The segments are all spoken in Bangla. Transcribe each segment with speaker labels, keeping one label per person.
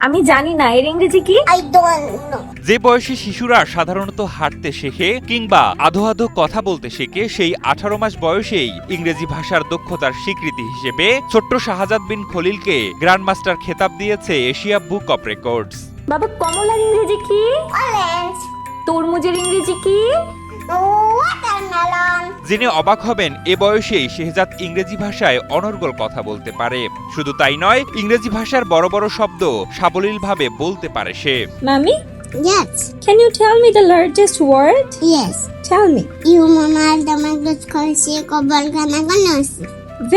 Speaker 1: আমি জানি না এর ইংরেজি কি।
Speaker 2: I don't know.
Speaker 3: যে বয়সী শিশুরা সাধারণত হাঁটতে শেখে কিংবা আধো আধো কথা বলতে শেখে সেই 18 মাস বয়সেই ইংরেজি ভাষার দক্ষতার স্বীকৃতি হিসেবে ছোট্ট শাহজাদ বিন খলিলকে গ্র্যান্ডমাস্টার খেতাব দিয়েছে এশিয়া বুক অব রেকর্ডস।
Speaker 1: বাবা কমলার ইংরেজি কি?
Speaker 2: Orange.
Speaker 1: তরমুজের ইংরেজি কি?
Speaker 2: Watermelon.
Speaker 3: জেনে অবাক হবেন এ বয়সেই শেহজাদ ইংরেজি ভাষায় অনর্গল কথা বলতে পারে। শুধু তাই নয়, ইংরেজি ভাষার বড় বড় শব্দ সাবলীলভাবে বলতে পারে সে।
Speaker 1: মামি,
Speaker 2: Yes.
Speaker 1: can you tell me the largest word?
Speaker 2: Yes.
Speaker 1: Tell me.
Speaker 2: You mama the magnet kalsi ko balgana ganosi.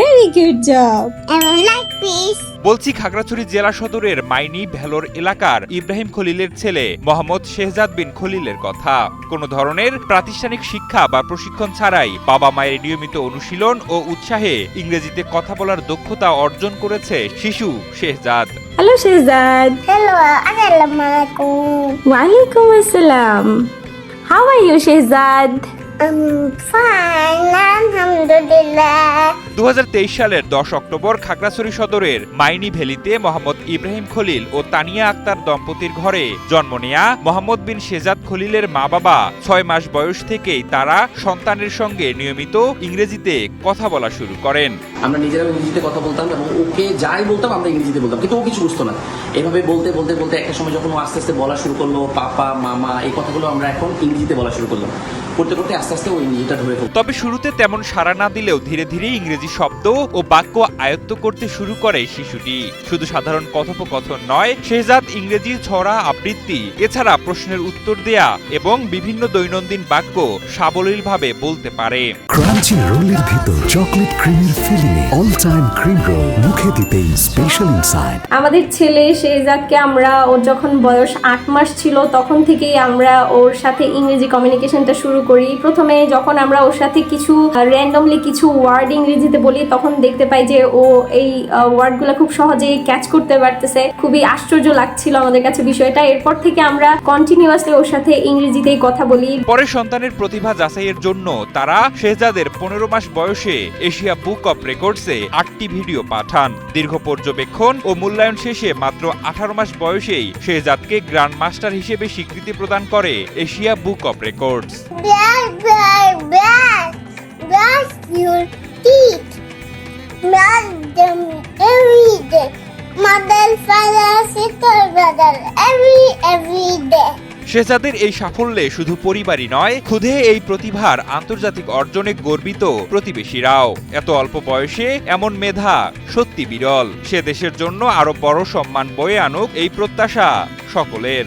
Speaker 1: Very good job.
Speaker 2: I will like peace.
Speaker 3: বলছি খাগড়াছড়ি জেলা সদরের মাইনি ভেলোর এলাকার ইব্রাহিম খলিলের ছেলে মোহাম্মদ শেহজাদ বিন খলিলের কথা। কোনো ধরনের প্রাতিষ্ঠানিক শিক্ষা বা প্রশিক্ষণ ছাড়াই বাবা মায়ের নিয়মিত অনুশীলন ও উৎসাহে ইংরেজিতে কথা বলার দক্ষতা অর্জন করেছে শিশু Shehzad.
Speaker 1: Hello Shehzad.
Speaker 2: Hello. Assalamualaikum.
Speaker 1: Walaikum assalam. How are you Shehzad?
Speaker 2: I'm fine. Alhamdulillah.
Speaker 3: 2023 সালের 10 অক্টোবর খাগড়াছড়ি সদরের মাইনি ভ্যালিতে মোহাম্মদ ইব্রাহিম খলিল ও তানিয়া আক্তার দম্পতির ঘরে জন্ম নেয়া মোহাম্মদ বিন শেহজাদ খলিলের মা বাবা 6 মাস বয়স থেকেই তারা সন্তানের সঙ্গে নিয়মিত ইংরেজিতে কথা বলা শুরু করেন।
Speaker 4: আমরা নিজেরাও ইংরেজিতে কথা বলতাম এবং ওকে যাই বলতাম আমরা ইংরেজিতে বলতাম, কিন্তু ও কিছু বুঝতো না। এভাবে বলতে বলতে বলতে একটা সময় যখন ও আস্তে আস্তে বলা শুরু করলো, পাপা মামা এই কথাগুলো আমরা এখন ইংরেজিতে বলা শুরু করলাম। করতে করতে আস্তে আস্তে ও ইংরেজিটা ধরে ফেলতো।
Speaker 3: তবে শুরুতে তেমন সাড়া না দিলেও ধীরে ধীরে ইংরেজি শব্দ ও বাক্য আয়ত্ত করতে শুরু করে শিশুটি। শুধু সাধারণ কথোপকথন নয়, শেহজাদ ইংরেজি ছড়া আবৃত্তি এছাড়া প্রশ্নের উত্তর দেয়া এবং বিভিন্ন দৈনন্দিন বাক্য সাবলীলভাবে বলতে পারে।
Speaker 5: ক্রাঞ্চি রোলের ভিতর চকলেট ক্রিমের filling all time cream roll, মুখে দিতেই স্পেশাল ইনসাইড।
Speaker 1: আমাদের ছেলে শেহজাদকে আমরা ওর যখন বয়স 8 মাস ছিল তখন থেকেই আমরা ওর সাথে ইংরেজি কমিউনিকেশনটা শুরু করি। প্রথমে যখন আমরা ওর সাথে কিছু র্যান্ডমলি কিছু ওয়ার্ড ইংরেজিতে বলি তখন দেখতে পাই যে ও এই ওয়ার্ডগুলো খুব সহজেই ক্যাচ করতে পারতেছে। খুবই আশ্চর্য লাগছিল আমাদের কাছে বিষয়টা। এরপর থেকে আমরা কন্টিনিউয়াসলি ওর সাথে ইংরেজিতেই কথা বলি।
Speaker 3: পরে সন্তানের প্রতিভা যাচাইয়ের জন্য তারা শেহজাদের 15 মাস বয়সে এশিয়া বুক অব রেকর্ডসে 8টি ভিডিও পাঠান। দীর্ঘ পর্যবেক্ষণ ও মূল্যায়ন শেষে মাত্র 18 মাস বয়সেই শেহজাদকে গ্র্যান্ড মাস্টার হিসেবে স্বীকৃতি প্রদান করে Asia book of records.
Speaker 2: Brush your teeth. Brush them every day. Mother, father, sister, brother, every day.
Speaker 3: শেহজাদের এই সাফল্যে শুধু পরিবারই নয়, খুদে এই প্রতিভার আন্তর্জাতিক অর্জনে গর্বিত প্রতিবেশীরাও। এত অল্প বয়সে এমন মেধা সত্যি বিরল। সে দেশের জন্য আরো বড় সম্মান বয়ে আনুক এই প্রত্যাশা সকলের।